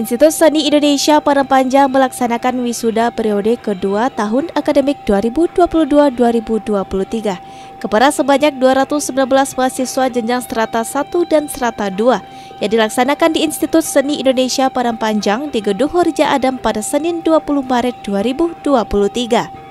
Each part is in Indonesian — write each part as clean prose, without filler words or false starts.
Institut Seni Indonesia Padang Panjang melaksanakan wisuda periode kedua tahun akademik 2022-2023 kepada sebanyak 219 mahasiswa jenjang strata 1 dan strata 2 yang dilaksanakan di Institut Seni Indonesia Padang Panjang di Gedung Horja Adam pada Senin 20 Maret 2023.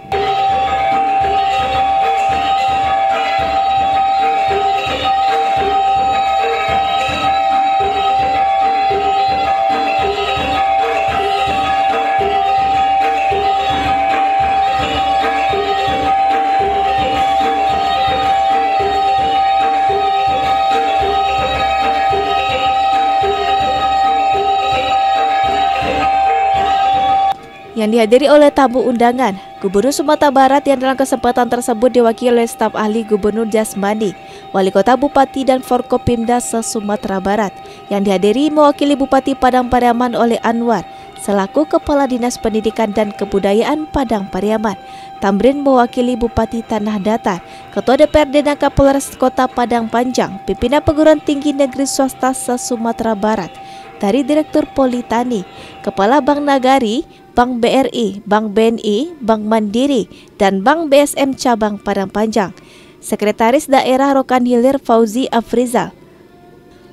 Yang dihadiri oleh tamu undangan, Gubernur Sumatera Barat yang dalam kesempatan tersebut diwakili oleh staf ahli Gubernur Jasmani, Wali Kota, Bupati, dan Forkopimda se-Sumatera Barat. Yang dihadiri mewakili Bupati Padang Pariaman oleh Anwar, selaku Kepala Dinas Pendidikan dan Kebudayaan Padang Pariaman. Tamrin mewakili Bupati Tanah Datar, Ketua DPRD dan Kapolres Kota Padang Panjang, pimpinan perguruan tinggi negeri swasta se-Sumatera Barat, dari Direktur Politani, Kepala Bank Nagari, Bank BRI, Bank BNI, Bank Mandiri, dan Bank BSM Cabang Padang Panjang, Sekretaris Daerah Rokan Hilir Fauzi Afrizal,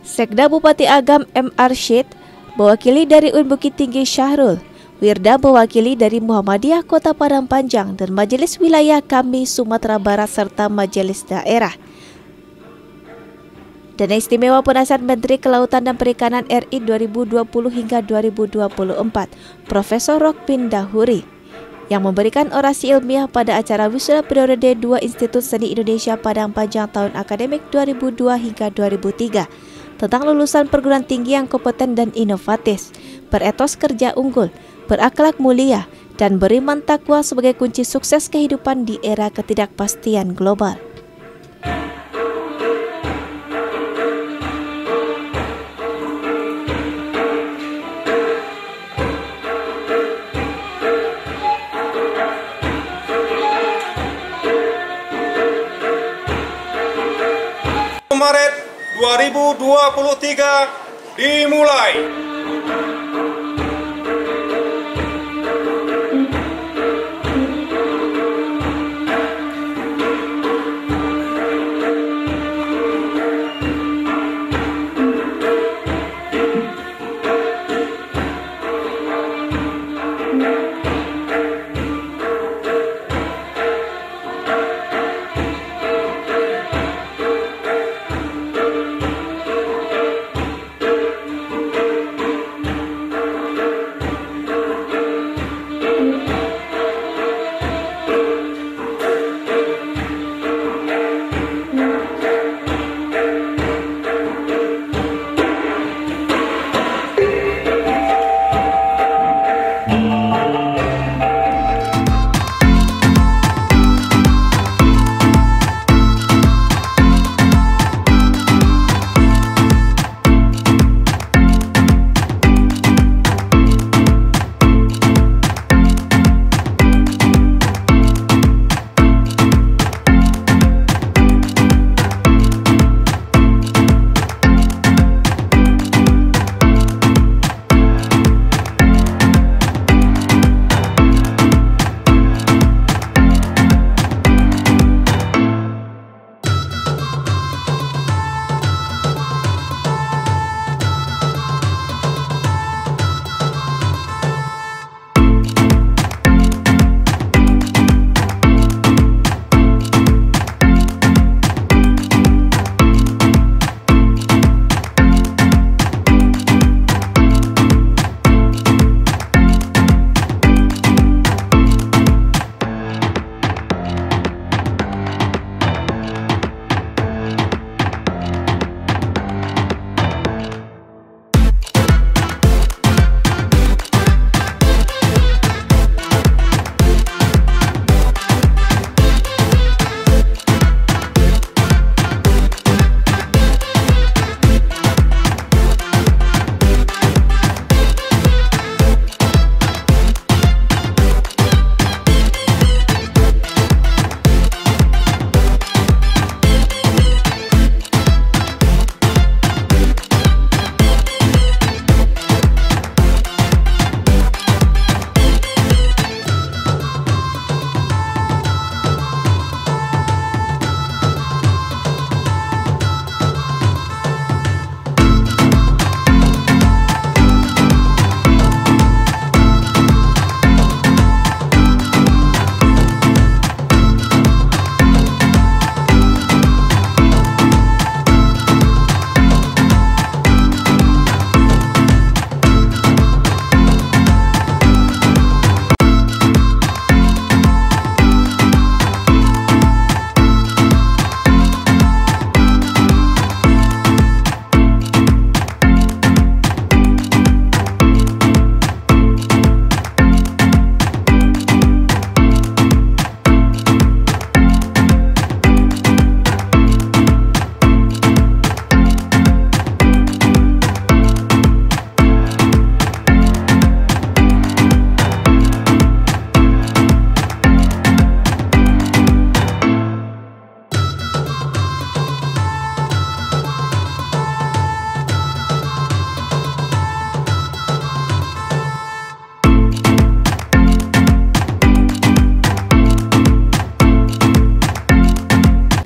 Sekda Bupati Agam M. Arsyid, mewakili dari UIN Bukit Tinggi Syahrul, Wirda mewakili dari Muhammadiyah Kota Padang Panjang dan Majelis Wilayah Kami Sumatera Barat serta Majelis Daerah. Dana Istimewa Penasihat Menteri Kelautan dan Perikanan RI 2020 hingga 2024, Profesor Rokpin Dahuri, yang memberikan orasi ilmiah pada acara wisuda periode 2 Institut Seni Indonesia Padang Panjang tahun akademik 2002 hingga 2003 tentang lulusan perguruan tinggi yang kompeten dan inovatif, beretos kerja unggul, berakhlak mulia, dan beriman takwa sebagai kunci sukses kehidupan di era ketidakpastian global. Maret 2023 dimulai.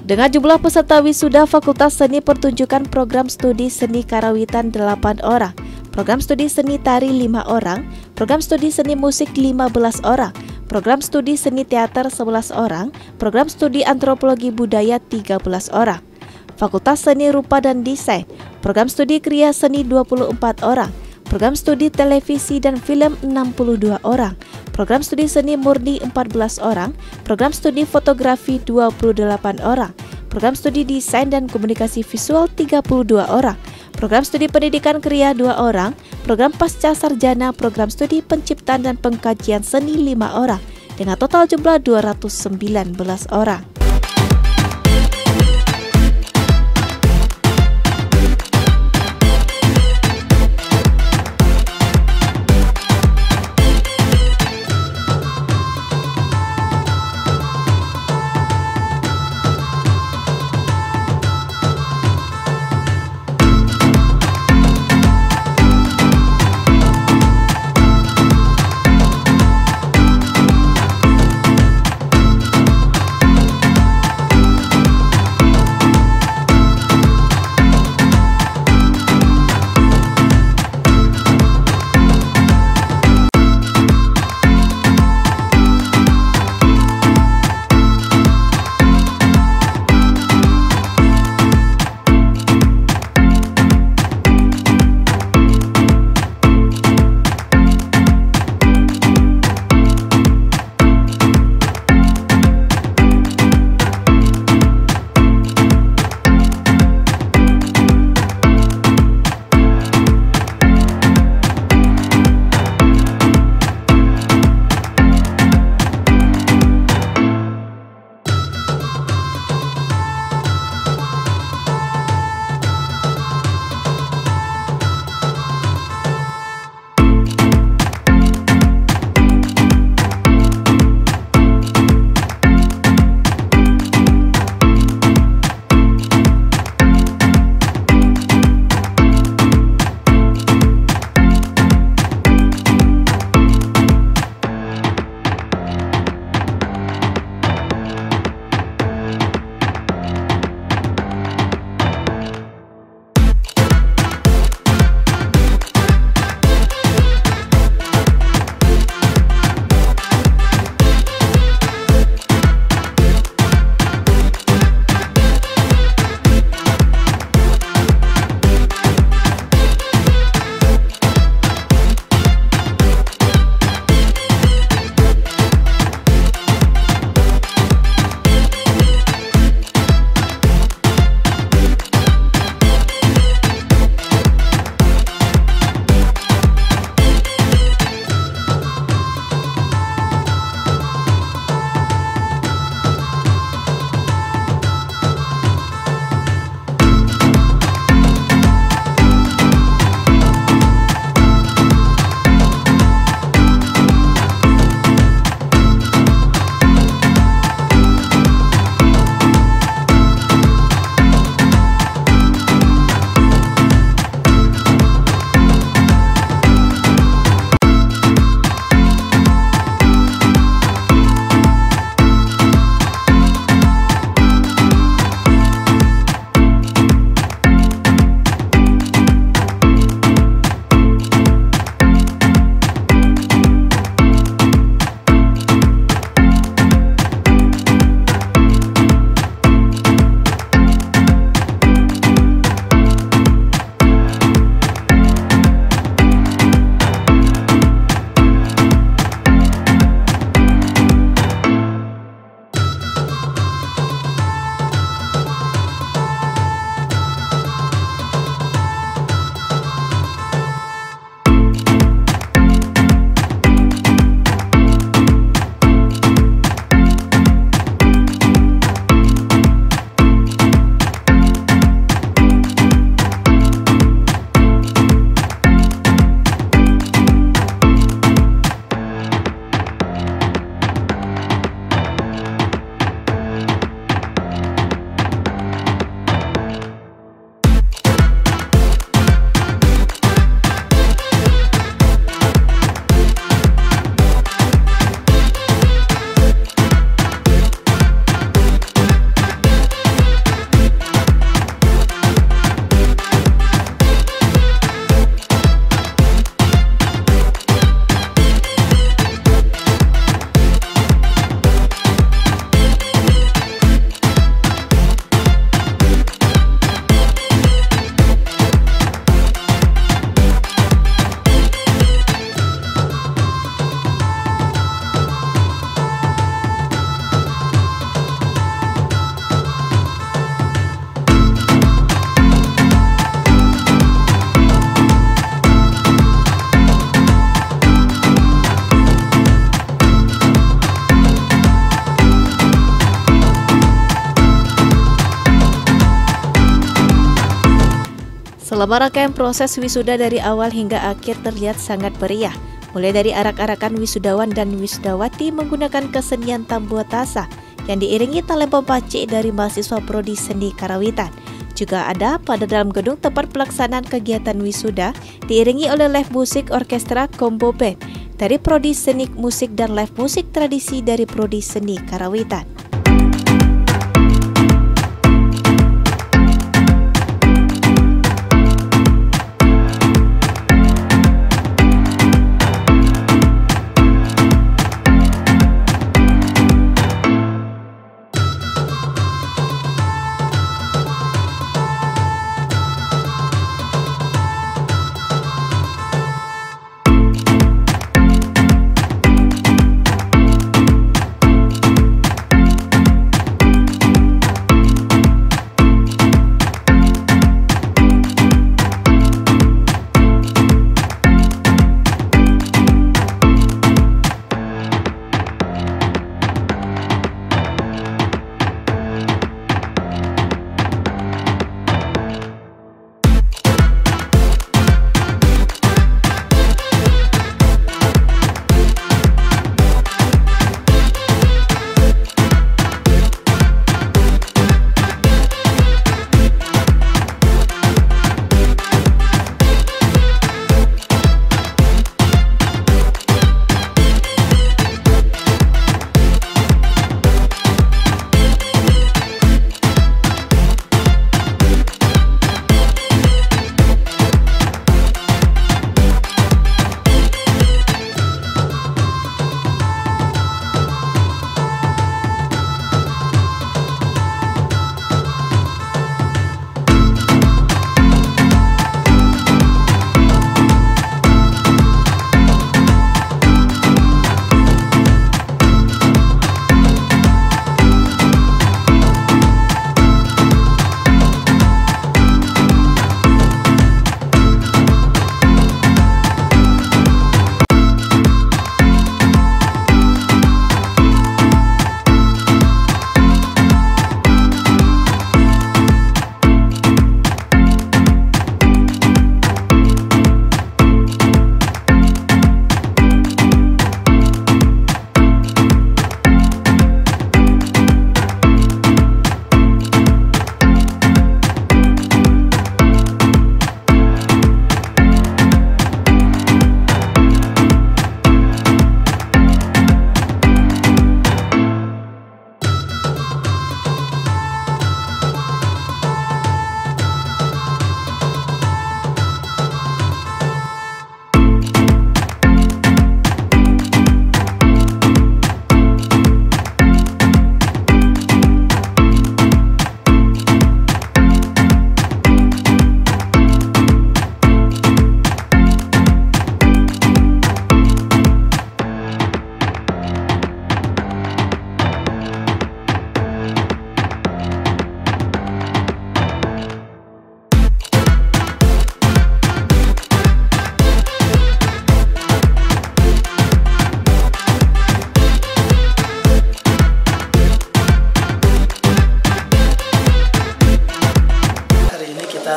Dengan jumlah peserta wisuda Fakultas Seni Pertunjukan Program Studi Seni Karawitan 8 orang, Program Studi Seni Tari 5 orang, Program Studi Seni Musik 15 orang, Program Studi Seni Teater 11 orang, Program Studi Antropologi Budaya 13 orang, Fakultas Seni Rupa dan Desain, Program Studi Kriya Seni 24 orang, Program Studi Televisi dan Film 62 orang, Program Studi Seni Murni 14 orang, Program Studi Fotografi 28 orang, Program Studi Desain dan Komunikasi Visual 32 orang, Program Studi Pendidikan Kriya 2 orang, Program Pasca Sarjana, Program Studi Penciptaan dan Pengkajian Seni 5 orang, dengan total jumlah 219 orang. Selama rangkaian proses wisuda dari awal hingga akhir terlihat sangat meriah. Mulai dari arak-arakan wisudawan dan wisudawati menggunakan kesenian Tambuah Tasa yang diiringi talempong pacik dari mahasiswa Prodi Seni Karawitan. Juga ada pada dalam gedung tempat pelaksanaan kegiatan wisuda diiringi oleh live musik orkestra combo band dari Prodi Seni Musik dan live musik tradisi dari Prodi Seni Karawitan.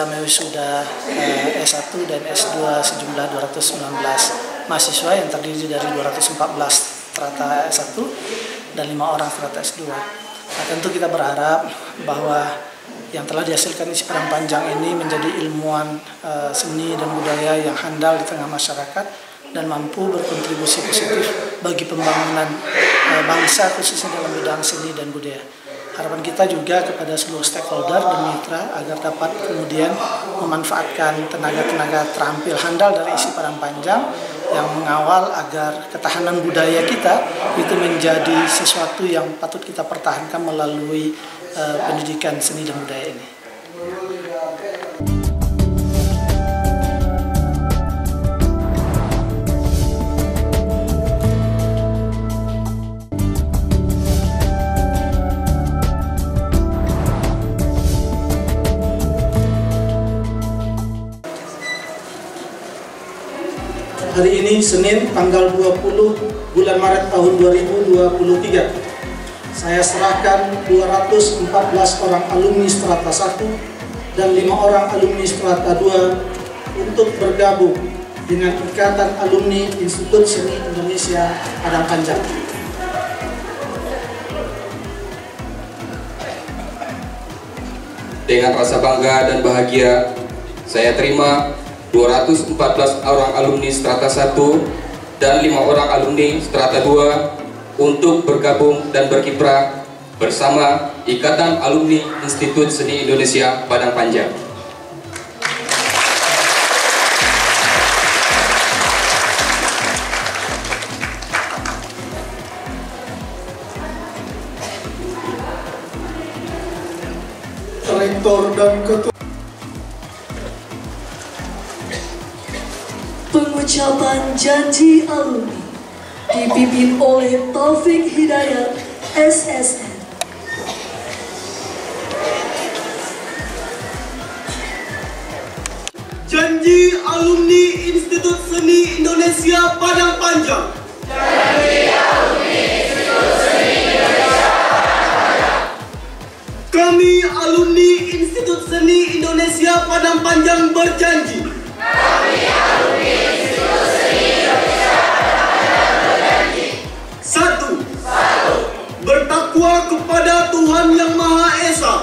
Wisuda S1 dan S2 sejumlah 219 mahasiswa yang terdiri dari 214 strata S1 dan 5 orang strata S2. Nah, tentu kita berharap bahwa yang telah dihasilkan isi Parang Panjang ini menjadi ilmuwan seni dan budaya yang handal di tengah masyarakat dan mampu berkontribusi positif bagi pembangunan bangsa khususnya dalam bidang seni dan budaya. Harapan kita juga kepada seluruh stakeholder dan mitra agar dapat kemudian memanfaatkan tenaga-tenaga terampil handal dari isi Parang Panjang yang mengawal agar ketahanan budaya kita itu menjadi sesuatu yang patut kita pertahankan melalui pendidikan seni dan budaya ini. Hari ini Senin tanggal 20 bulan Maret tahun 2023. Saya serahkan 214 orang alumni strata 1 dan 5 orang alumni strata 2 untuk bergabung dengan Ikatan Alumni Institut Seni Indonesia Padang Panjang. Dengan rasa bangga dan bahagia, saya terima 214 orang alumni strata 1 dan 5 orang alumni strata 2 untuk bergabung dan berkiprah bersama Ikatan Alumni Institut Seni Indonesia Padang Panjang. Rektor dan Ketua. Pengucapan janji alumni dipimpin oleh Taufik Hidayat, SSN. Janji alumni Institut Seni Indonesia Padang Panjang. Janji alumni Institut Seni Indonesia Padang Panjang. Kami alumni Institut Seni Indonesia Padang Panjang berjanji. Kami alumni Institut Seni Indonesia Padang Panjang berjanji. 1. Bertakwa kepada Tuhan Yang Maha Esa.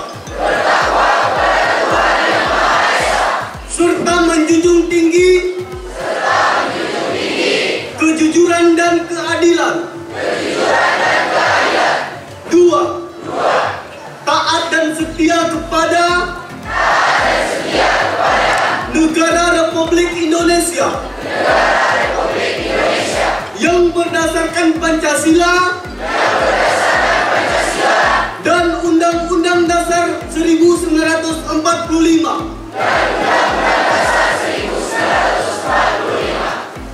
Serta menjunjung tinggi kejujuran dan keadilan. 2. Taat dan setia kepada Negara Republik Indonesia yang berdasarkan Pancasila dan Undang-Undang Dasar 1945.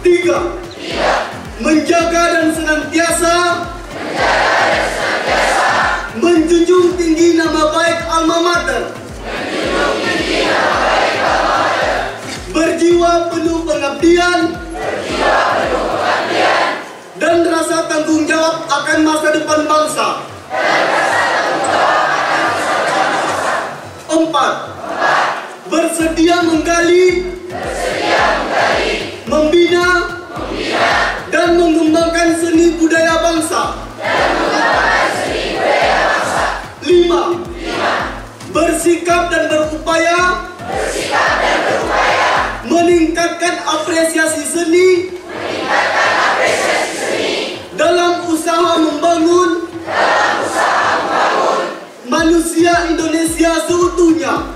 3. Menjaga dan senantiasa menjunjung tinggi nama baik alma mater. Berjiwa penuh pengabdian dan rasa tanggung jawab akan masa depan bangsa. 4. Bersedia menggali, membina, dan mengembangkan seni budaya bangsa. 5. Bersikap dan berupaya meningkatkan apresiasi seni dalam usaha membangun manusia Indonesia seutuhnya.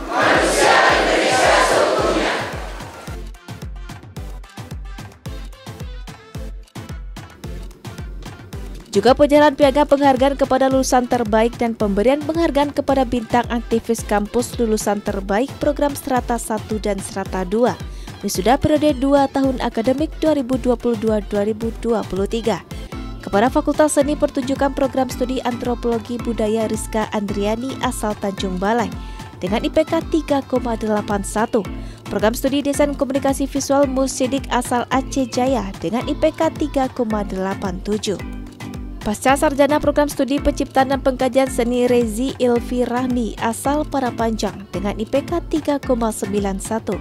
Juga penyerahan piagam penghargaan kepada lulusan terbaik dan pemberian penghargaan kepada bintang aktivis kampus lulusan terbaik program Strata 1 dan Strata 2 wisuda periode 2 tahun akademik 2022-2023 kepada Fakultas Seni Pertunjukan Program Studi Antropologi Budaya Rizka Andriani asal Tanjung Balai dengan IPK 3,81, Program Studi Desain Komunikasi Visual Musidik asal Aceh Jaya dengan IPK 3,87. Pasca Sarjana Program Studi Penciptaan dan Pengkajian Seni Rezi Ilvi Rahmi asal Parapanjang dengan IPK 3,91.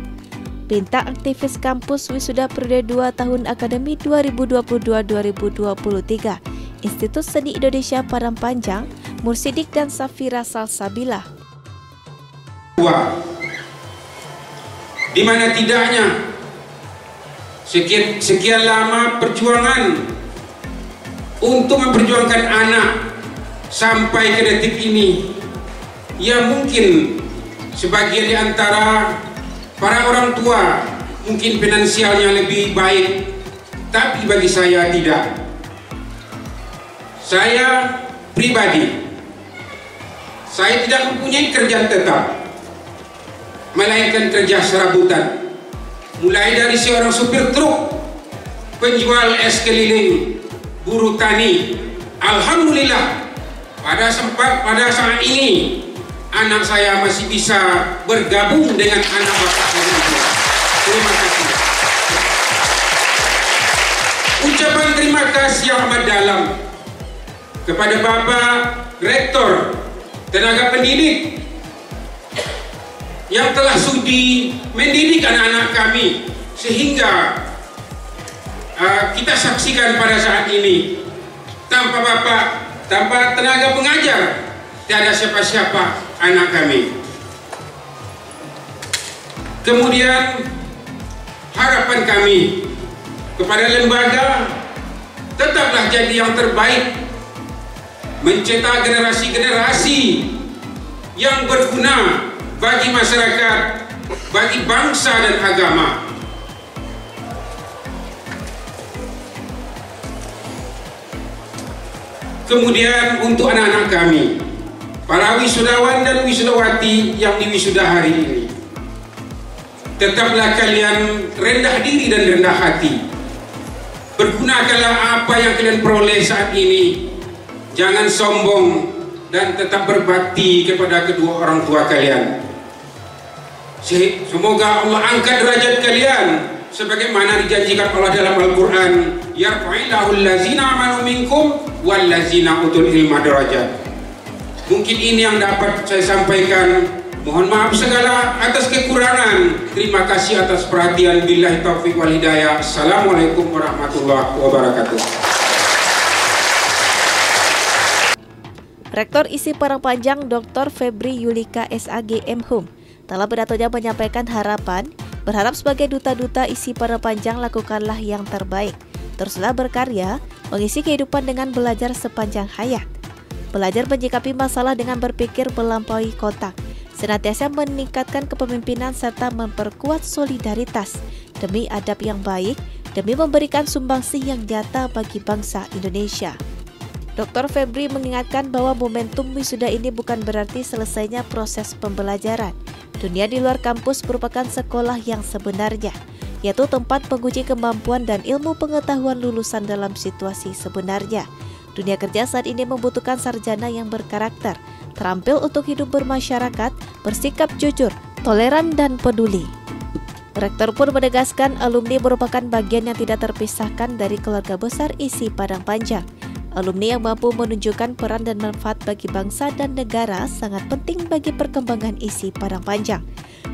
Bintang aktivis kampus wisuda periode 2 tahun akademi 2022-2023 Institut Seni Indonesia Padang Panjang, Mursidik dan Safira Salsabila. Di mana tidaknya sekian lama perjuangan untuk memperjuangkan anak sampai ke detik ini, ya mungkin sebagian di antara para orang tua mungkin finansialnya lebih baik, tapi bagi saya tidak. Saya pribadi, saya tidak mempunyai kerjaan tetap, melainkan kerja serabutan. Mulai dari seorang supir truk, penjual es keliling, buruh tani. Alhamdulillah pada saat ini anak saya masih bisa bergabung dengan anak bapak. Terima kasih. Ucapan terima kasih yang amat dalam kepada Bapak Rektor, tenaga pendidik yang telah sudi mendidik anak-anak kami sehingga kita saksikan pada saat ini tanpa bapak, tanpa tenaga pengajar, tiada siapa-siapa anak kami. Kemudian harapan kami kepada lembaga, tetaplah jadi yang terbaik, mencetak generasi-generasi yang berguna bagi masyarakat, bagi bangsa dan agama. Kemudian untuk anak-anak kami, para wisudawan dan wisudawati yang diwisuda hari ini, tetaplah kalian rendah diri dan rendah hati. Bergunakanlah apa yang kalian peroleh saat ini. Jangan sombong dan tetap berbakti kepada kedua orang tua kalian. Semoga Allah angkat derajat kalian sebagaimana dijanjikan Allah dalam Al-Quran, yarfa'illahu allazina amanu minkum wallazina utul ilma darajat. Mungkin ini yang dapat saya sampaikan. Mohon maaf segala atas kekurangan. Terima kasih atas perhatian. Billahi taufiq wal hidayah. Assalamualaikum warahmatullahi wabarakatuh. Rektor ISI Parangpanjang Dr. Febri Yulika SAG MHum dalam pidatonya menyampaikan berharap sebagai duta-duta ISI Parangpanjang lakukanlah yang terbaik, teruslah berkarya, mengisi kehidupan dengan belajar sepanjang hayat. Belajar menyikapi masalah dengan berpikir melampaui kotak, senantiasa meningkatkan kepemimpinan serta memperkuat solidaritas demi adab yang baik, demi memberikan sumbangsih yang nyata bagi bangsa Indonesia. Dr. Febri mengingatkan bahwa momentum wisuda ini bukan berarti selesainya proses pembelajaran. Dunia di luar kampus merupakan sekolah yang sebenarnya, yaitu tempat menguji kemampuan dan ilmu pengetahuan lulusan dalam situasi sebenarnya. Dunia kerja saat ini membutuhkan sarjana yang berkarakter, terampil untuk hidup bermasyarakat, bersikap jujur, toleran, dan peduli. Rektor pun menegaskan alumni merupakan bagian yang tidak terpisahkan dari keluarga besar ISI Parangpanjang. Alumni yang mampu menunjukkan peran dan manfaat bagi bangsa dan negara sangat penting bagi perkembangan ISI Parangpanjang.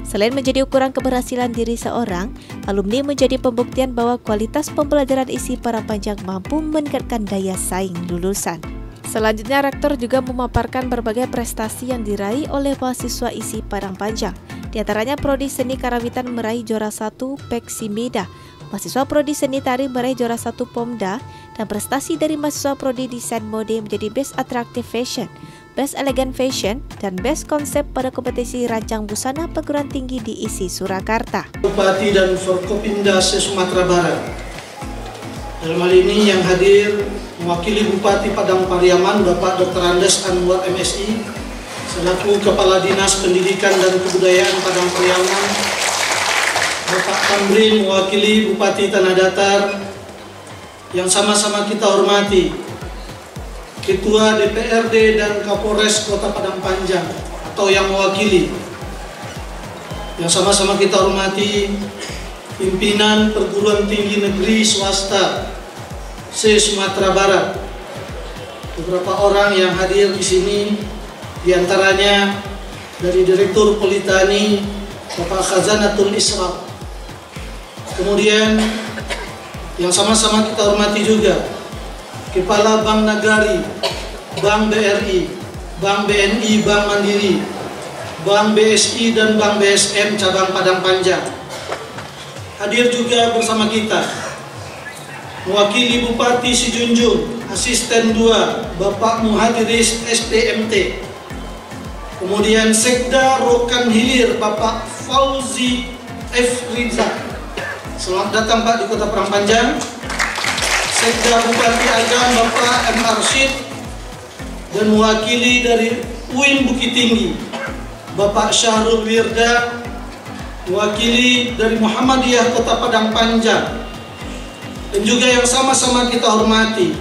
Selain menjadi ukuran keberhasilan diri seorang, alumni menjadi pembuktian bahwa kualitas pembelajaran ISI Parangpanjang mampu meningkatkan daya saing lulusan. Selanjutnya, Rektor juga memaparkan berbagai prestasi yang diraih oleh mahasiswa ISI Parangpanjang. Di antaranya Prodi Seni Karawitan meraih juara 1 Peksimida, mahasiswa Prodi Seni Tari meraih juara 1 Pomda, dan prestasi dari mahasiswa Prodi Desain Mode menjadi Best Attractive Fashion, Best Elegant Fashion, dan Best Konsep pada kompetisi rancang busana perguruan tinggi di ISI Surakarta. Bupati dan Forkopimda se-Sumatera Barat. Dalam hal ini yang hadir mewakili Bupati Padang Pariaman Bapak Dr. Andes Anwar MSI, selaku Kepala Dinas Pendidikan dan Kebudayaan Padang Pariaman, Bapak Tamrin mewakili Bupati Tanah Datar, yang sama-sama kita hormati Ketua DPRD dan Kapolres Kota Padang Panjang atau yang mewakili, yang sama-sama kita hormati pimpinan perguruan tinggi negeri swasta se-Sumatera Barat. Beberapa orang yang hadir di sini, diantaranya dari Direktur Politani Bapak Khazanatul Isra. Kemudian yang sama-sama kita hormati juga Kepala Bank Nagari, Bank BRI, Bank BNI, Bank Mandiri, Bank BSI, dan Bank BSM Cabang Padang Panjang. Hadir juga bersama kita mewakili Bupati Sijunjung, Asisten 2 Bapak Muhadiris STMT. Kemudian Sekda Rokan Hilir Bapak Fauzi F. Riza. Selamat datang Pak di Kota Parangpanjang. Sekda Bupati Agam Bapak M. Arsyid, dan mewakili dari UIN Bukit Tinggi Bapak Syahrul Wirda, mewakili dari Muhammadiyah Kota Padang Panjang, dan juga yang sama-sama kita hormati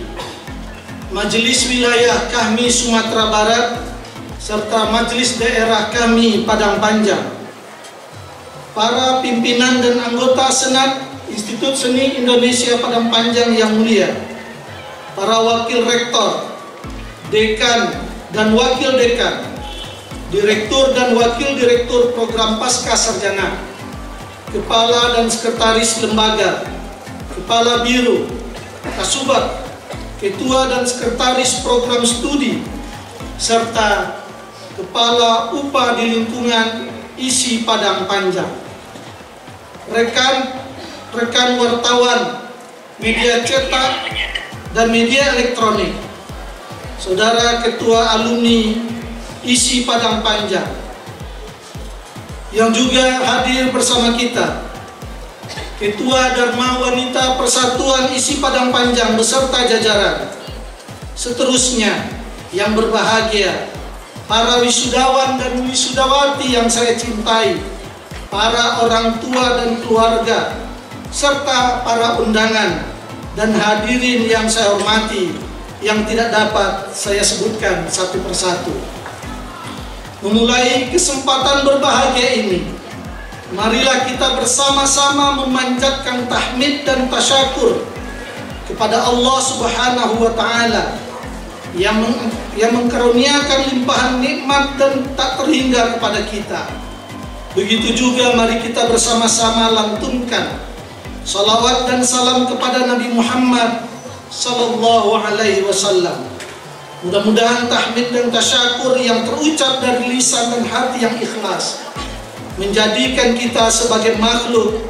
Majelis Wilayah Kahmi Sumatera Barat serta Majelis Daerah Kahmi Padang Panjang, para pimpinan dan anggota Senat Institut Seni Indonesia Padang Panjang yang mulia, para wakil rektor, dekan dan wakil dekan, Direktur dan Wakil Direktur Program Pasca Sarjana, Kepala dan Sekretaris Lembaga, Kepala Biro, Kasubat, Ketua dan Sekretaris Program Studi, serta Kepala UPA di lingkungan ISI Padang Panjang. Rekan wartawan, media cetak, dan media elektronik, Saudara Ketua Alumni ISI Padang Panjang yang juga hadir bersama kita, Ketua Dharma Wanita Persatuan ISI Padang Panjang beserta jajaran, seterusnya yang berbahagia, para wisudawan dan wisudawati yang saya cintai, para orang tua dan keluarga, serta para undangan dan hadirin yang saya hormati, yang tidak dapat saya sebutkan satu persatu. Memulai kesempatan berbahagia ini, marilah kita bersama-sama memanjatkan tahmid dan tasyakur kepada Allah Subhanahu wa Ta'ala yang mengkaruniakan limpahan nikmat dan tak terhingga kepada kita. Begitu juga mari kita bersama-sama lantunkan salawat dan salam kepada Nabi Muhammad sallallahu alaihi wasallam. Mudah-mudahan tahmid dan tasyakur yang terucap dari lisan dan hati yang ikhlas menjadikan kita sebagai makhluk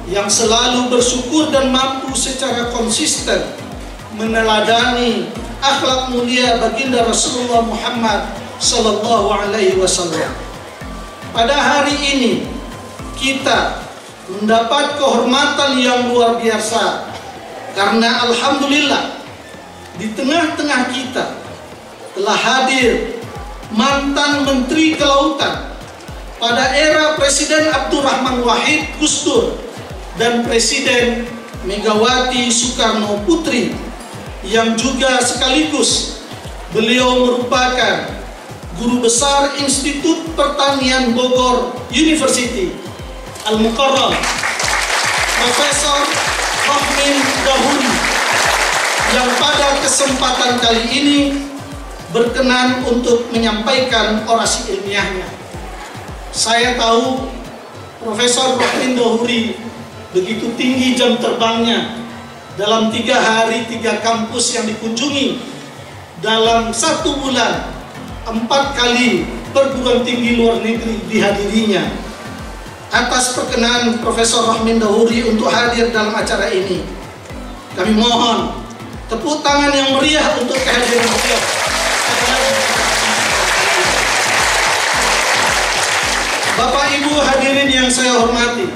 yang selalu bersyukur dan mampu secara konsisten meneladani akhlak mulia baginda Rasulullah Muhammad sallallahu alaihi wasallam. Pada hari ini kita mendapat kehormatan yang luar biasa karena alhamdulillah di tengah-tengah kita telah hadir mantan Menteri Kelautan pada era Presiden Abdurrahman Wahid Gus Dur dan Presiden Megawati Soekarno Putri, yang juga sekaligus beliau merupakan Guru Besar Institut Pertanian Bogor University Al-Mukarram, Profesor Rahmin Dahuri, yang pada kesempatan kali ini berkenan untuk menyampaikan orasi ilmiahnya. Saya tahu Profesor Rahmin Dahuri begitu tinggi jam terbangnya dalam 3 hari 3 kampus yang dikunjungi dalam 1 bulan, 4 kali perguruan tinggi luar negeri dihadirinya. Atas perkenan Profesor Rahmin Dahuri untuk hadir dalam acara ini, kami mohon tepuk tangan yang meriah untuk kehadiran beliau. Bapak Ibu hadirin yang saya hormati,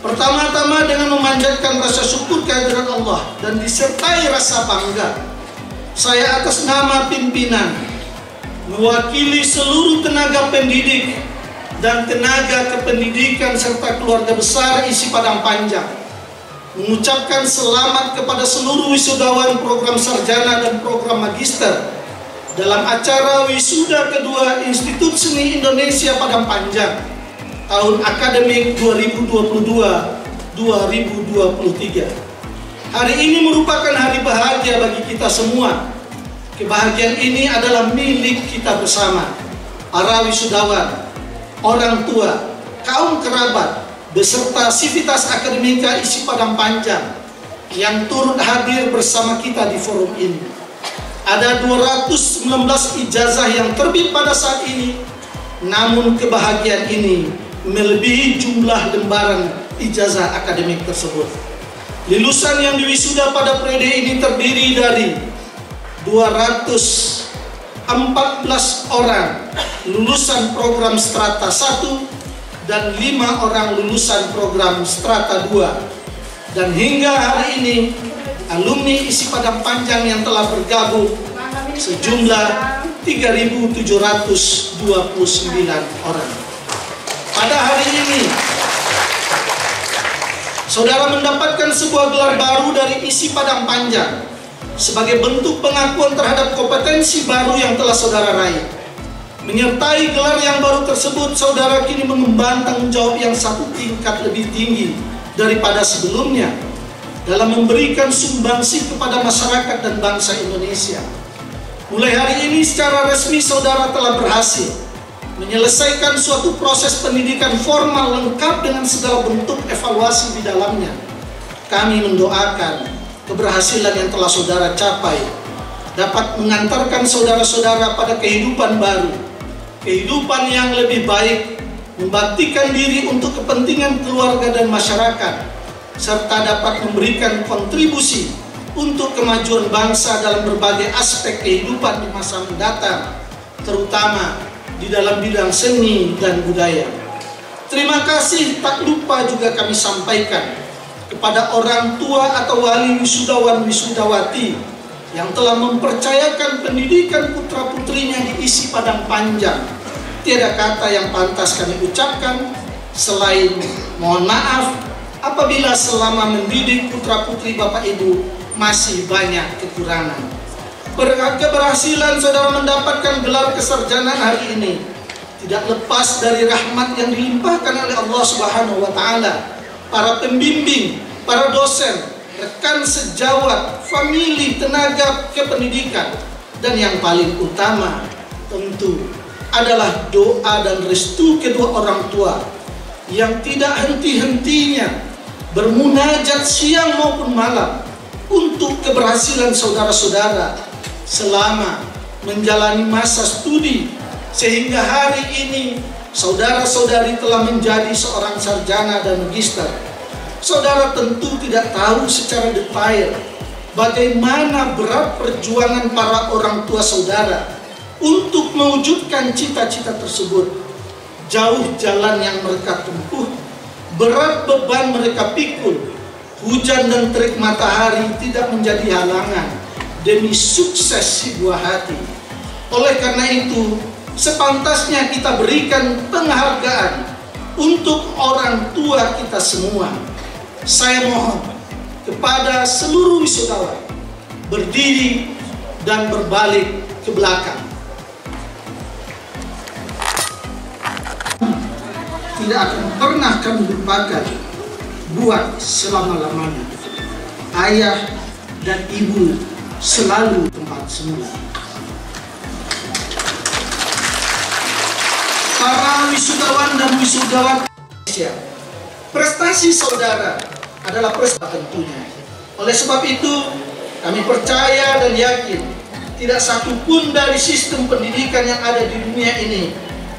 pertama-tama dengan memanjatkan rasa syukur kehadiran Allah dan disertai rasa bangga, saya atas nama pimpinan mewakili seluruh tenaga pendidik dan tenaga kependidikan serta keluarga besar ISI Padang Panjang mengucapkan selamat kepada seluruh wisudawan program sarjana dan program magister dalam acara wisuda kedua Institut Seni Indonesia Padang Panjang tahun akademik 2022-2023. Hari ini merupakan hari bahagia bagi kita semua. Kebahagiaan ini adalah milik kita bersama, para wisudawan, orang tua, kaum kerabat, beserta sivitas akademika ISI Padang Panjang yang turut hadir bersama kita di forum ini. Ada 219 ijazah yang terbit pada saat ini, namun kebahagiaan ini melebihi jumlah lembaran ijazah akademik tersebut. Lulusan yang diwisuda pada periode ini terdiri dari 214 orang lulusan program strata 1 dan 5 orang lulusan program strata 2. Dan hingga hari ini alumni ISI Padang Panjang yang telah bergabung sejumlah 3.729 orang. Pada hari ini saudara mendapatkan sebuah gelar baru dari ISI Padang Panjang sebagai bentuk pengakuan terhadap kompetensi baru yang telah saudara raih. Menyertai gelar yang baru tersebut, saudara kini mengemban tanggung jawab yang 1 tingkat lebih tinggi daripada sebelumnya dalam memberikan sumbangsi kepada masyarakat dan bangsa Indonesia. Mulai hari ini secara resmi saudara telah berhasil menyelesaikan suatu proses pendidikan formal lengkap dengan segala bentuk evaluasi di dalamnya. Kami mendoakan keberhasilan yang telah saudara capai dapat mengantarkan saudara-saudara pada kehidupan baru, kehidupan yang lebih baik, membaktikan diri untuk kepentingan keluarga dan masyarakat, serta dapat memberikan kontribusi untuk kemajuan bangsa dalam berbagai aspek kehidupan di masa mendatang, terutama di dalam bidang seni dan budaya. Terima kasih tak lupa juga kami sampaikan kepada orang tua atau wali wisudawan wisudawati yang telah mempercayakan pendidikan putra-putrinya di ISI Padang Panjang. Tiada kata yang pantas kami ucapkan selain mohon maaf apabila selama mendidik putra-putri Bapak Ibu masih banyak kekurangan. Keberhasilan saudara mendapatkan gelar kesarjanaan hari ini tidak lepas dari rahmat yang dilimpahkan oleh Allah Subhanahu wa taala, para pembimbing, para dosen, rekan sejawat, famili, tenaga kependidikan, dan yang paling utama tentu adalah doa dan restu kedua orang tua yang tidak henti-hentinya bermunajat siang maupun malam untuk keberhasilan saudara-saudara selama menjalani masa studi, sehingga hari ini saudara-saudari telah menjadi seorang sarjana dan magister. Saudara tentu tidak tahu secara detail bagaimana berat perjuangan para orang tua saudara untuk mewujudkan cita-cita tersebut. Jauh jalan yang mereka tempuh, berat beban mereka pikul, hujan dan terik matahari tidak menjadi halangan demi sukses si buah hati. Oleh karena itu, sepantasnya kita berikan penghargaan untuk orang tua kita semua. Saya mohon kepada seluruh wisudawan berdiri dan berbalik ke belakang. Tidak akan pernah kami lupakan buat selama-lamanya. Ayah dan ibu selalu tempat semula. Para wisudawan dan wisudawan Indonesia, prestasi saudara adalah prestasi tentunya. Oleh sebab itu, kami percaya dan yakin tidak satu pun dari sistem pendidikan yang ada di dunia ini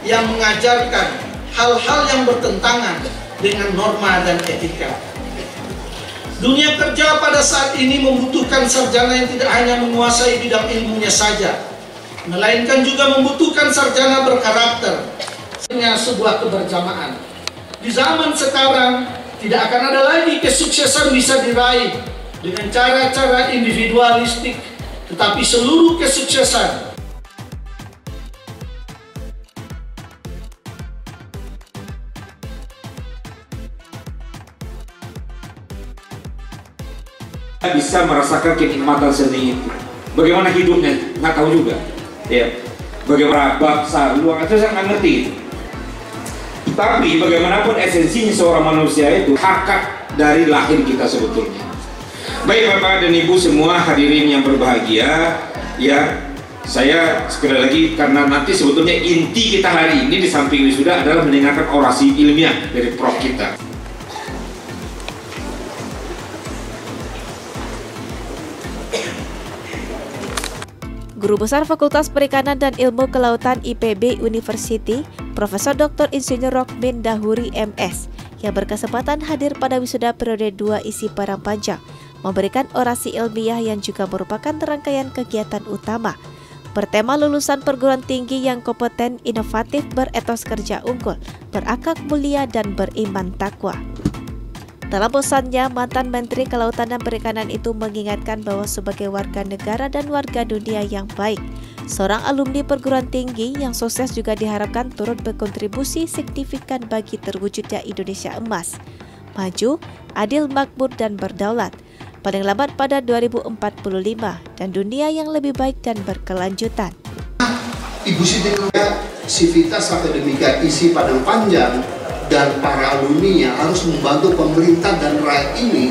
yang mengajarkan hal-hal yang bertentangan dengan norma dan etika. Dunia kerja pada saat ini membutuhkan sarjana yang tidak hanya menguasai bidang ilmunya saja, melainkan juga membutuhkan sarjana berkarakter. Sebuah kebersamaan. Di zaman sekarang tidak akan ada lagi kesuksesan bisa diraih dengan cara-cara individualistik, tetapi seluruh kesuksesan bisa merasakan kenikmatan seni itu. Bagaimana hidupnya nggak tahu juga, ya. Bagaimana bangsa luang itu saya nggak ngerti. Tapi bagaimanapun esensinya seorang manusia itu hakikat dari lahir kita sebetulnya. Baik Bapak dan Ibu semua hadirin yang berbahagia, ya saya sekali lagi karena nanti sebetulnya inti kita hari ini di samping wisuda adalah mendengarkan orasi ilmiah dari prof kita. Guru Besar Fakultas Perikanan dan Ilmu Kelautan IPB University, Profesor Dr. Insinyur Rokmin Dahuri MS, yang berkesempatan hadir pada wisuda periode 2 ISI Padang Panjang, memberikan orasi ilmiah yang juga merupakan rangkaian kegiatan utama, bertema lulusan perguruan tinggi yang kompeten, inovatif, beretos kerja unggul, berakhlak mulia, dan beriman takwa. Dalam pesannya, mantan Menteri Kelautan dan Perikanan itu mengingatkan bahwa sebagai warga negara dan warga dunia yang baik, seorang alumni perguruan tinggi yang sukses juga diharapkan turut berkontribusi signifikan bagi terwujudnya Indonesia emas, maju, adil, makmur, dan berdaulat, paling lambat pada 2045, dan dunia yang lebih baik dan berkelanjutan. Ibu Siti Sivitas Akademika ISI Padang Panjang dan para alumninya harus membantu pemerintah dan rakyat ini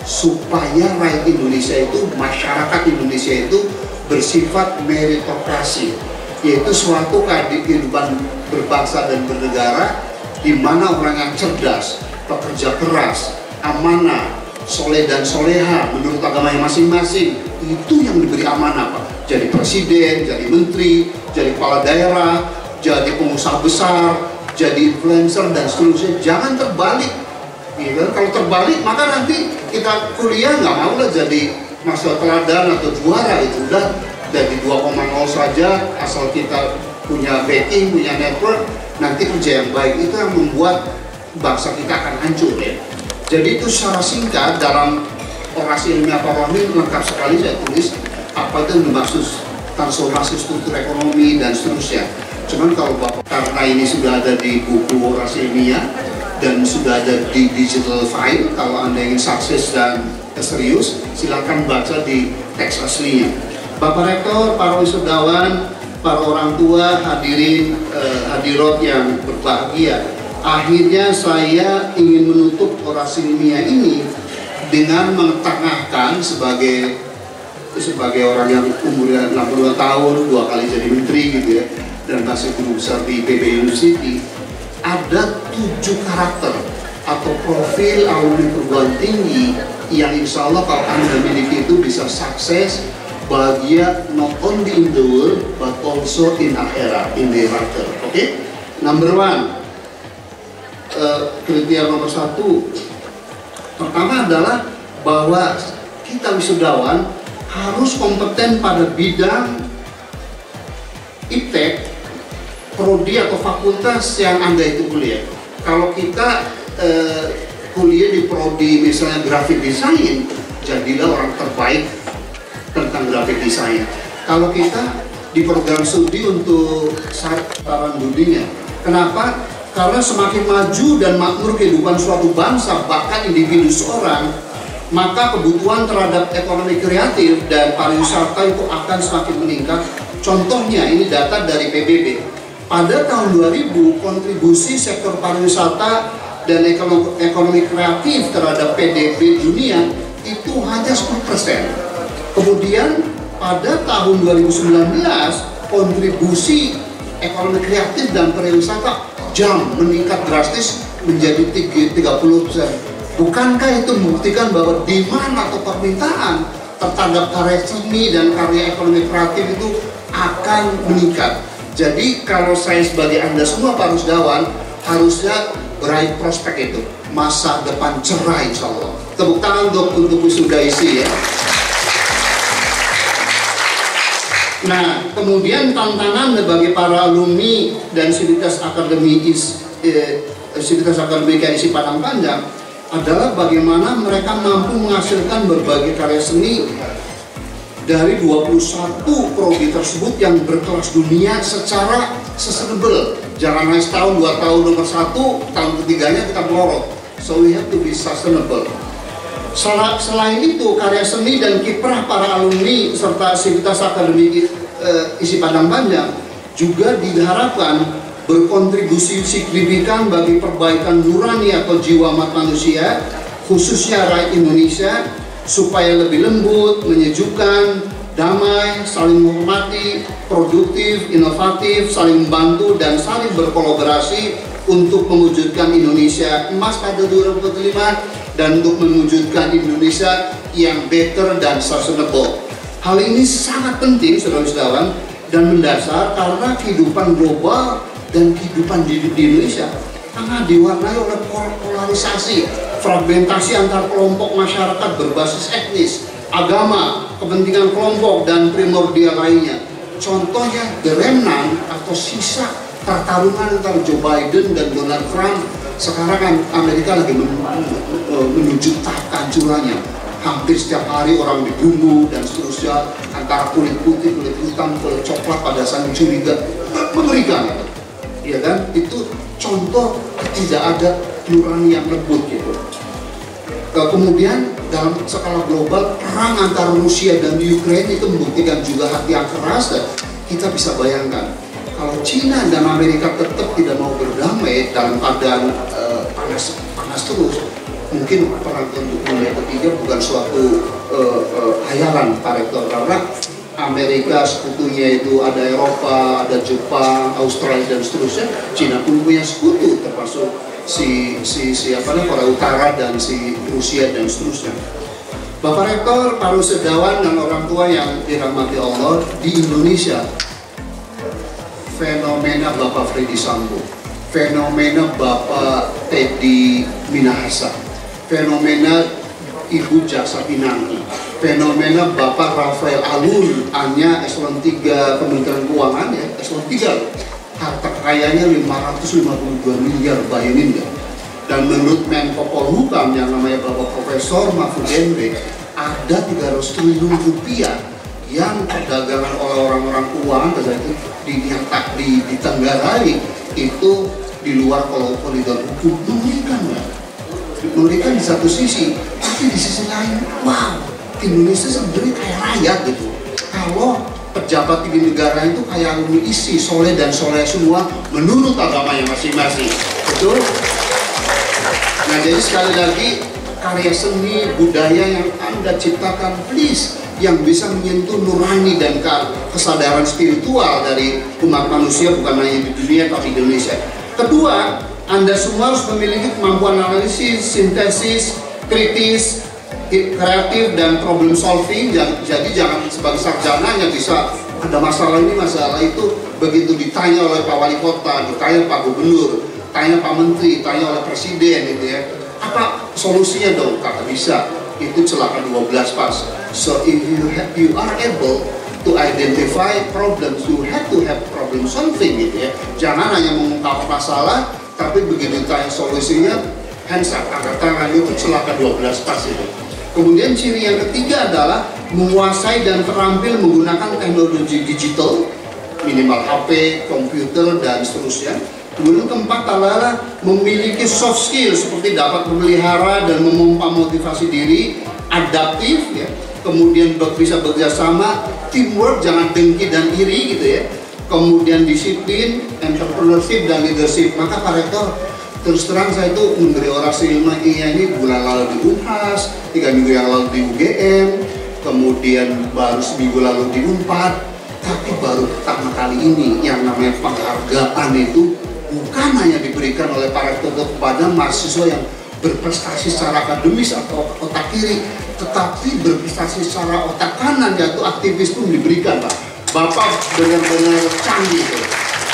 supaya rakyat Indonesia itu, masyarakat Indonesia itu bersifat meritokrasi. yaitu suatu kehidupan berbangsa dan bernegara di mana orang yang cerdas, pekerja keras, amanah, soleh dan soleha menurut agamanya masing-masing, itu yang diberi amanah, Pak. Jadi presiden, jadi menteri, jadi kepala daerah, jadi pengusaha besar, jadi influencer dan seterusnya. Jangan terbalik, ya. Kalau terbalik maka nanti kita kuliah nggak mau lah jadi mahasiswa teladan atau juara, itu udah jadi 2,0 saja, asal kita punya backing, punya network, nanti kerja yang baik itu yang membuat bangsa kita akan hancur, ya. Jadi itu secara singkat dalam orasi ilmiah Pak Rohmi lengkap sekali saya tulis apa itu dimaksud transformasi struktur ekonomi dan seterusnya. Cuman kalau Bapak, karena ini sudah ada di buku orasi ilmiah dan sudah ada di digital file, kalau Anda ingin sukses dan serius silakan baca di teks aslinya. Bapak Rektor, para wisudawan, para orang tua, hadirin hadirat yang berbahagia, akhirnya saya ingin menutup orasi ilmiah ini dengan mengetengahkan sebagai orang yang umurnya 62 tahun, 2 kali jadi menteri gitu ya, dan masih guru besar di PB University, ada 7 karakter atau profil alumni perguruan tinggi yang insya Allah kalau Anda miliki itu bisa sukses, bahagia not only in the world but also in akhirat, in the hereafter. Oke? Number 1. Kriteria nomor 1 pertama adalah bahwa kita wisudawan harus kompeten pada bidang iptek, prodi atau fakultas yang Anda itu kuliah. Kalau kita kuliah di prodi misalnya graphic design, jadilah orang terbaik tentang graphic design. Kalau kita di program studi untuk saran budinya, kenapa? Karena semakin maju dan makmur kehidupan suatu bangsa, bahkan individu seorang, maka kebutuhan terhadap ekonomi kreatif dan pariwisata itu akan semakin meningkat. Contohnya, ini data dari PBB. Pada tahun 2000, kontribusi sektor pariwisata dan ekonomi kreatif terhadap PDB dunia itu hanya 10%. Kemudian, pada tahun 2019, kontribusi ekonomi kreatif dan pariwisata meningkat drastis menjadi 30%. Bukankah itu membuktikan bahwa demand atau permintaan terhadap karya seni dan karya ekonomi kreatif itu akan meningkat? Jadi kalau saya sebagai Anda semua para wisudawan harusnya meraih prospek itu, masa depan cerah insya Allah. Tepuk tangan untuk wisuda isi ya. Nah, kemudian tantangan bagi para alumni dan sivitas akademika isi Padang Panjang adalah bagaimana mereka mampu menghasilkan berbagai karya seni dari 21 prodi tersebut yang berkelas dunia secara sustainable. Jangan hanya setahun, 2 tahun nomor 1, tahun ketiganya kita melorot. So we have to be sustainable. Selain itu, karya seni dan kiprah para alumni serta sivitas akademik isi Padang Panjang juga diharapkan berkontribusi signifikan bagi perbaikan nurani atau jiwa umat manusia, khususnya rakyat Indonesia, supaya lebih lembut, menyejukkan, damai, saling menghormati, produktif, inovatif, saling membantu, dan saling berkolaborasi untuk mewujudkan Indonesia emas pada 2045 dan untuk mewujudkan Indonesia yang better dan sustainable. Hal ini sangat penting, saudara-saudara, dan mendasar karena kehidupan global dan kehidupan di Indonesia sangat diwarnai oleh polarisasi, fragmentasi antar kelompok masyarakat berbasis etnis, agama, kepentingan kelompok, dan primordial lainnya. Contohnya, the remnant atau sisa pertarungan antara Joe Biden dan Donald Trump. Sekarang kan Amerika lagi menuju tahap kehancurannya. Hampir setiap hari orang dibunuh dan seterusnya, antara kulit putih, kulit hitam, kulit coklat pada saling curiga. Mengerikan, ya kan? Itu contoh tidak ada nurani yang lembut gitu. Kemudian dalam skala global, perang antara Rusia dan Ukraina itu membuktikan juga hati yang keras. Dan kita bisa bayangkan kalau Cina dan Amerika tetap tidak mau berdamai dalam keadaan panas terus, mungkin perang untuk dunia ketiga bukan suatu hayalan Pak Rektor, karena Amerika sekutunya itu ada Eropa, ada Jepang, Australia dan seterusnya. Cina pun punya sekutu, termasuk Korea Utara dan si Rusia dan seterusnya. Bapak Rektor, para usahawan dan orang tua yang dirahmati Allah, di Indonesia fenomena Bapak Freddy Sambo, fenomena Bapak Teddy Minahasa, fenomena Ibu Jaksa Pinangki, fenomena Bapak Rafael Alun, hanya eselon 3 Kementerian Keuangan ya, eselon 3 harta kekayaannya 552 miliar, bayangin nggak? Dan menurut Menko Polhukam yang namanya Bapak Profesor Mahfud MD, ada 300 triliun rupiah yang perdagangan oleh orang-orang keuangan ditenggarai itu di luar koridor hukum. Mengerikan nggak? Mengerikan di satu sisi, tapi di sisi lain, wow, Indonesia sebenarnya kayak rakyat gitu. Kalau pejabat di negara itu kayak alumni ISI, soleh dan soleh semua menurut agamanya masing-masing, betul? Nah, jadi sekali lagi, karya seni budaya yang Anda ciptakan, please, yang bisa menyentuh nurani dan kesadaran spiritual dari umat manusia, bukan hanya di dunia tapi di Indonesia. Kedua, Anda semua harus memiliki kemampuan analisis, sintesis, kritis, kreatif, dan problem solving. Jadi jangan sebagai sarjana yang bisa ada masalah ini, masalah itu, begitu ditanya oleh Pak Wali Kota, ditanya Pak Gubernur, tanya Pak Menteri, tanya oleh Presiden gitu ya, apa solusinya dong? Kata bisa, itu celaka 12 pas. So if you are able to identify problems, you have to have problem solving gitu ya. Jangan hanya mengungkap masalah, tapi begitu ditanya solusinya, hands up, angkat tangan, itu celaka 12 pas itu. Kemudian ciri yang ketiga adalah menguasai dan terampil menggunakan teknologi digital, minimal HP, komputer, dan seterusnya. Kemudian keempat adalah memiliki soft skill seperti dapat memelihara dan memompa motivasi diri, adaptif ya, kemudian bisa bekerja sama, teamwork, jangan dengki dan iri gitu ya, kemudian disiplin, entrepreneurship, dan leadership. Maka Pak Rektor, terus terang saya itu memberi orasi ilmiah ini bulan lalu di UNHAS, 3 minggu yang lalu di UGM, kemudian baru seminggu lalu di UNPAD, tapi baru pertama kali ini yang namanya penghargaan itu bukan hanya diberikan oleh Pak Rektor kepada mahasiswa yang berprestasi secara akademis atau otak kiri, tetapi berprestasi secara otak kanan, yaitu aktivis pun diberikan, Pak. Bapak benar-benar canggih itu.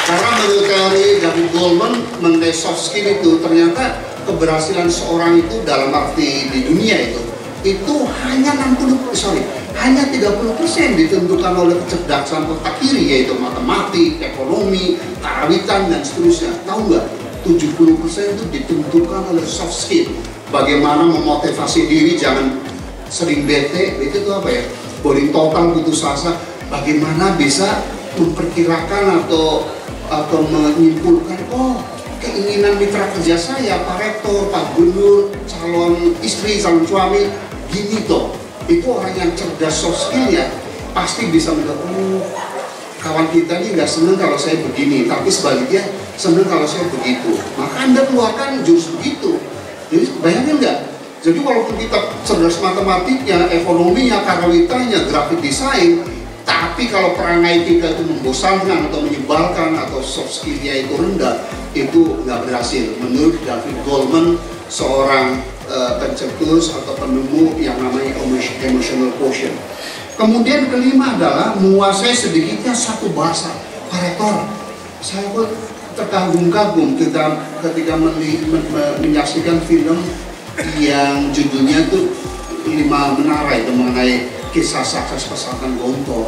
Karena menurut teori David Goleman mengenai soft skill itu, ternyata keberhasilan seorang itu dalam arti di dunia itu hanya 30% ditentukan oleh kecerdasan otak kiri, yaitu matematik, ekonomi, karawitan, dan seterusnya. Tahu nggak? 70% itu ditentukan oleh soft skill. Bagaimana memotivasi diri, jangan sering bete itu apa ya? Boring total, putus asa. Bagaimana bisa memperkirakan atau menyimpulkan, oh keinginan mitra kerja saya, Pak Rektor, Pak Gubernur, calon istri, calon suami, gini toh. Itu orang yang cerdas soft skill ya, pasti bisa melihat, oh kawan kita ini nggak seneng kalau saya begini, tapi sebaliknya seneng kalau saya begitu. Maka Anda keluarkan jurus begitu. Jadi bayangin nggak? Jadi walaupun kita cerdas matematiknya, ekonominya, karawitanya, grafik desain, tapi kalau perangai kita itu membosankan atau menyebalkan atau soft skill-nya itu rendah, itu nggak berhasil. Menurut David Goleman, seorang pencetus atau penemu yang namanya emotional quotient. Kemudian kelima adalah menguasai sedikitnya satu bahasa. Pak Rektor, saya pun terkagum-kagum ketika menyaksikan film yang judulnya itu 5 Menara, itu mengenai kisah sukses pesantren Gontor.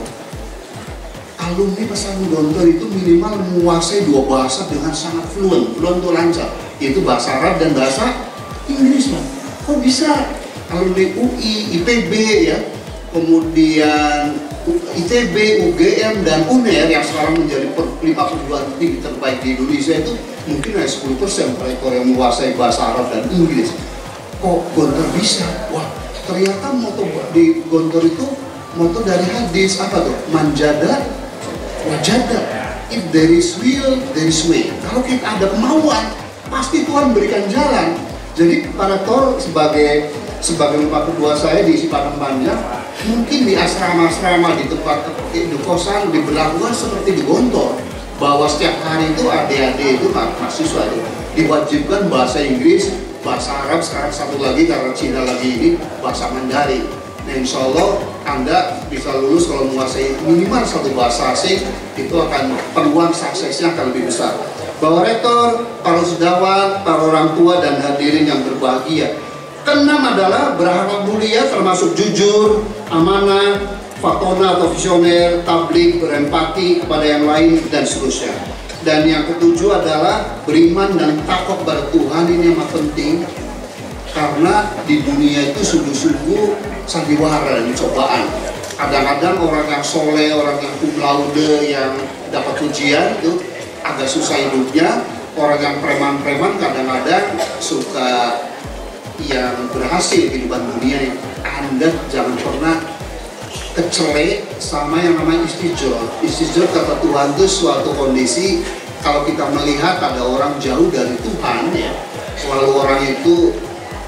Alumni pesantren Gontor itu minimal menguasai 2 bahasa dengan sangat fluent itu lancar, yaitu bahasa Arab dan bahasa Inggris. Kok bisa alumni UI, IPB ya, kemudian ITB, UGM, dan UNER yang sekarang menjadi 52 tinggi terbaik di Indonesia itu mungkin hanya 10% mereka yang menguasai bahasa Arab dan Inggris. Kok Gontor bisa? Wah, ternyata moto di Gontor itu moto dari hadis apa tuh? Manjada wajada. If there is will, there is way. Kalau kita ada kemauan, pasti Tuhan berikan jalan. Jadi Pak Rektor sebagai bapak kedua saya di isi Padang Panjang, Mungkin di asrama-asrama, di tempat di kosan diberlakukan seperti di Gontor, bahwa setiap hari itu adik-adik itu mahasiswa itu diwajibkan bahasa Inggris, bahasa Arab, sekarang satu lagi karena Cina lagi ini bahasa Mandarin. Nah, insya Allah Anda bisa lulus kalau menguasai minimal satu bahasa asing, itu akan peluang suksesnya akan lebih besar. Bapak Rektor, para wisudawan, para orang tua dan hadirin yang berbahagia. Keenam adalah berharap mulia termasuk jujur, amanah, fatona atau visioner, tablik, berempati kepada yang lain, dan seterusnya. Dan yang ketujuh adalah beriman dan takut kepada Tuhan. Ini yang penting, karena di dunia itu sungguh-sungguh sandiwara dan cobaan. Kadang-kadang orang yang soleh, orang yang cum laude, yang dapat ujian itu agak susah hidupnya. Orang yang preman-preman kadang-kadang suka yang berhasil kehidupan dunia. Anda jangan pernah kecelek sama yang namanya istijor. Istijor kata Tuhan itu suatu kondisi kalau kita melihat ada orang jauh dari Tuhan ya, lalu orang itu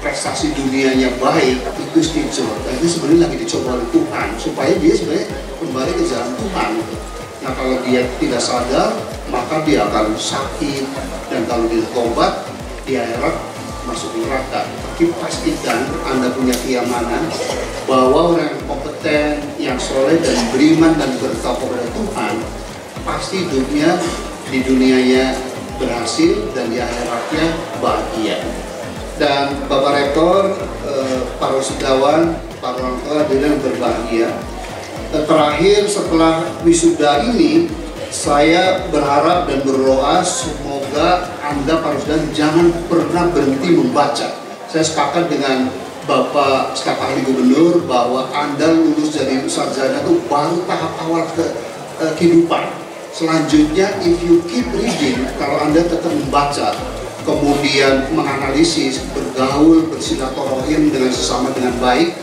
prestasi dunianya baik, itu istijor. Dan itu sebenarnya lagi dicoba oleh Tuhan supaya dia sebenarnya kembali ke jalan Tuhan. Nah, kalau dia tidak sadar maka dia akan sakit, dan kalau dia tobat di akhirat masuk neraka. Tapi pastikan Anda punya keyakinan bahwa orang yang kompeten, yang soleh dan beriman dan bertakwa kepada Tuhan, pasti hidupnya di dunianya berhasil dan di akhiratnya bahagia. Dan Bapak Rektor, para wisudawan, para orang tua hadirin berbahagia. Terakhir setelah wisuda ini, saya berharap dan berdoa semoga Anda para wisudawan jangan pernah berhenti membaca. Saya sepakat dengan Bapak Staf Ahli Gubernur bahwa Anda lulus dari sarjana itu baru tahap awal kehidupan. Selanjutnya, if you keep reading, kalau Anda tetap membaca, kemudian menganalisis, bergaul, bersilaturahim dengan sesama dengan baik,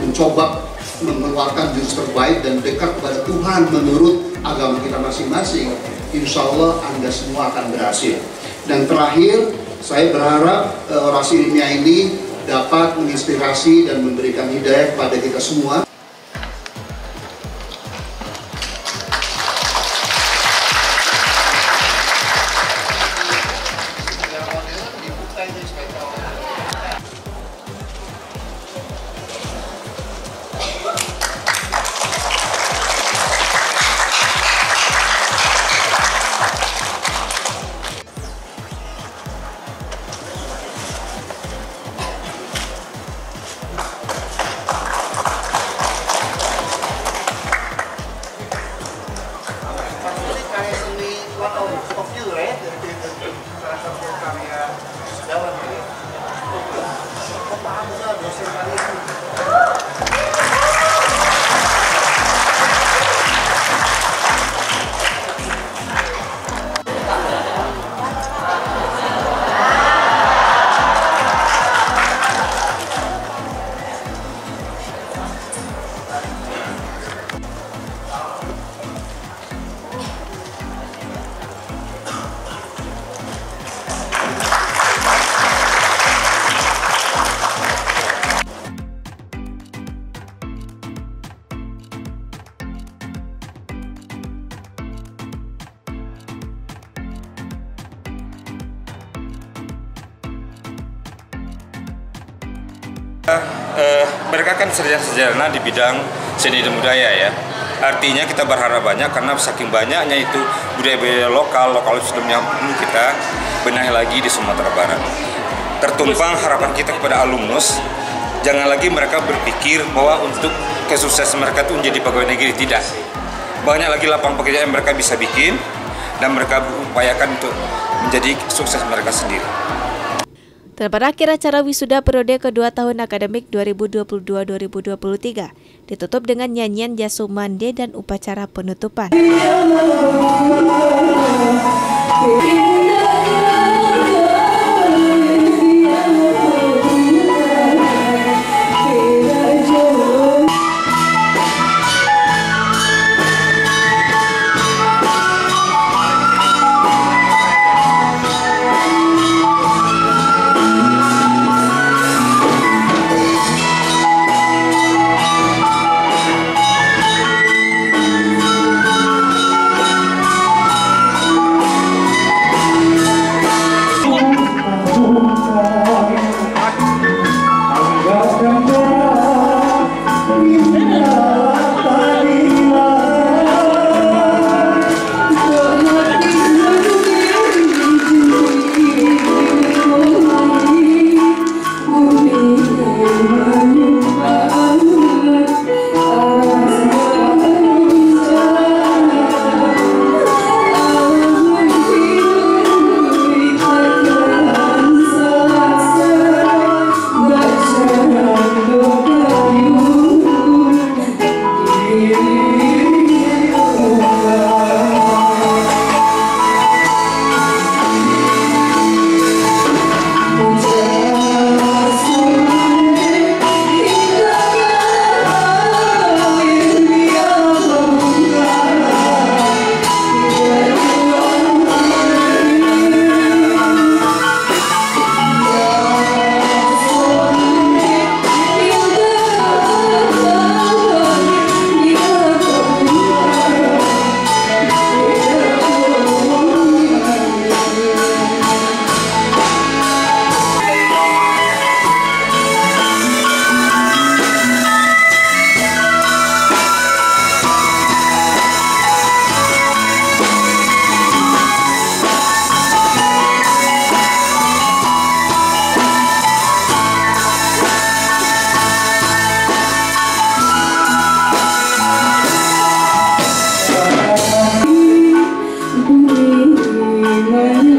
mencoba mengeluarkan jurus terbaik dan dekat kepada Tuhan menurut agama kita masing-masing, insya Allah Anda semua akan berhasil. Dan terakhir, saya berharap orasi ilmiah ini dapat menginspirasi dan memberikan hidayah kepada kita semua. Mereka kan sarjana di bidang seni dan budaya ya. Artinya kita berharap banyak karena saking banyaknya itu budaya-budaya lokal sebelumnya kita benahi lagi di Sumatera Barat. Tertumpang harapan kita kepada alumnus, jangan lagi mereka berpikir bahwa untuk kesuksesan mereka itu menjadi pegawai negeri, tidak. Banyak lagi lapangan pekerjaan yang mereka bisa bikin dan mereka berupayakan untuk menjadi sukses mereka sendiri. Dan berakhir acara wisuda periode kedua tahun akademik 2022-2023 ditutup dengan nyanyian Jasumande dan upacara penutupan. Berjalan